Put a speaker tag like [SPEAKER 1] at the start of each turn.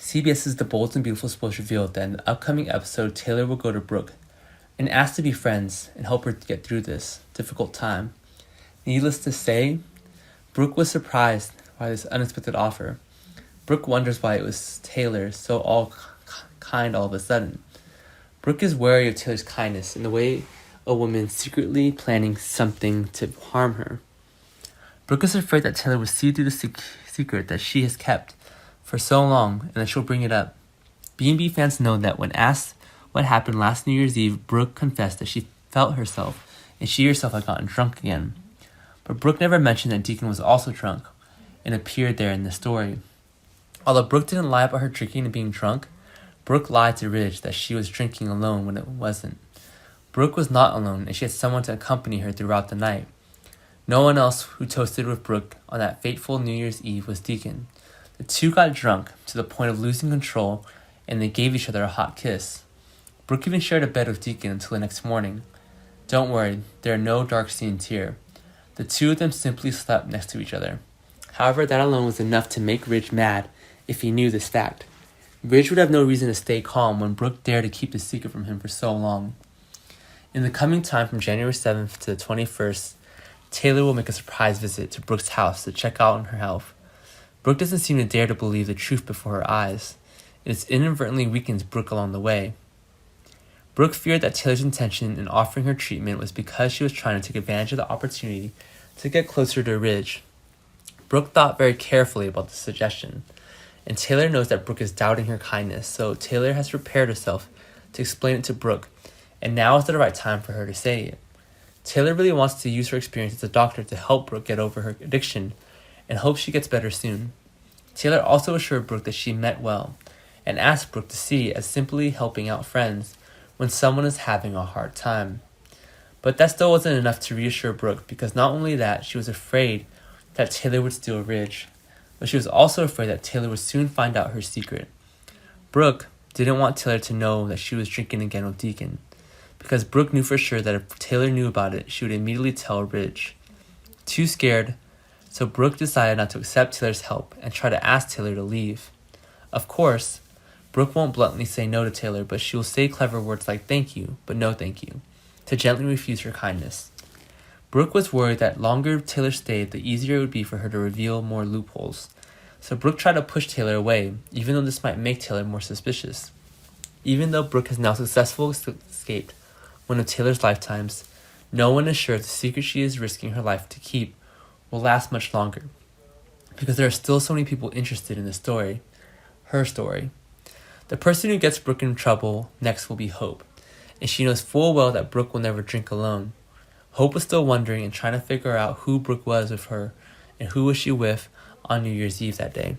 [SPEAKER 1] CBS's The Bold and Beautiful supposed revealed that in the upcoming episode, Taylor will go to Brooke and ask to be friends and help her get through this difficult time. Needless to say, Brooke was surprised by this unexpected offer. Brooke wonders why it was Taylor so kind all of a sudden. Brooke is wary of Taylor's kindness in the way a woman secretly planning something to harm her. Brooke is afraid that Taylor will see through the secret that she has kept for so long and that she'll bring it up. B&B fans know that when asked what happened last New Year's Eve, Brooke confessed that she felt herself and she herself had gotten drunk again. But Brooke never mentioned that Deacon was also drunk and appeared there in the story. Although Brooke didn't lie about her drinking and being drunk, Brooke lied to Ridge that she was drinking alone when it wasn't. Brooke was not alone, and she had someone to accompany her throughout the night. No one else who toasted with Brooke on that fateful New Year's Eve was Deacon. The two got drunk to the point of losing control, and they gave each other a hot kiss. Brooke even shared a bed with Deacon until the next morning. Don't worry, there are no dark scenes here. The two of them simply slept next to each other. However, that alone was enough to make Ridge mad if he knew this fact. Ridge would have no reason to stay calm when Brooke dared to keep the secret from him for so long. In the coming time from January 7th to the 21st, Taylor will make a surprise visit to Brooke's house to check out on her health. Brooke doesn't seem to dare to believe the truth before her eyes. It inadvertently weakens Brooke along the way. Brooke feared that Taylor's intention in offering her treatment was because she was trying to take advantage of the opportunity to get closer to Ridge. Brooke thought very carefully about the suggestion, and Taylor knows that Brooke is doubting her kindness, so Taylor has prepared herself to explain it to Brooke, and now is the right time for her to say it. Taylor really wants to use her experience as a doctor to help Brooke get over her addiction and hopes she gets better soon. Taylor also assured Brooke that she meant well and asked Brooke to see it as simply helping out friends when someone is having a hard time. But that still wasn't enough to reassure Brooke, because not only that, she was afraid that Taylor would steal Ridge, but she was also afraid that Taylor would soon find out her secret. Brooke didn't want Taylor to know that she was drinking again with Deacon, because Brooke knew for sure that if Taylor knew about it, she would immediately tell Ridge. Too scared, so Brooke decided not to accept Taylor's help and try to ask Taylor to leave. Of course, Brooke won't bluntly say no to Taylor, but she will say clever words like thank you, but no thank you, to gently refuse her kindness. Brooke was worried that longer Taylor stayed, the easier it would be for her to reveal more loopholes. So Brooke tried to push Taylor away, even though this might make Taylor more suspicious. Even though Brooke has now successfully escaped one of Taylor's lifetimes, no one is sure the secret she is risking her life to keep will last much longer, because there are still so many people interested in the story, her story. The person who gets Brooke in trouble next will be Hope, and she knows full well that Brooke will never drink alone. Hope was still wondering and trying to figure out who Brooke was with her and who was she with on New Year's Eve that day.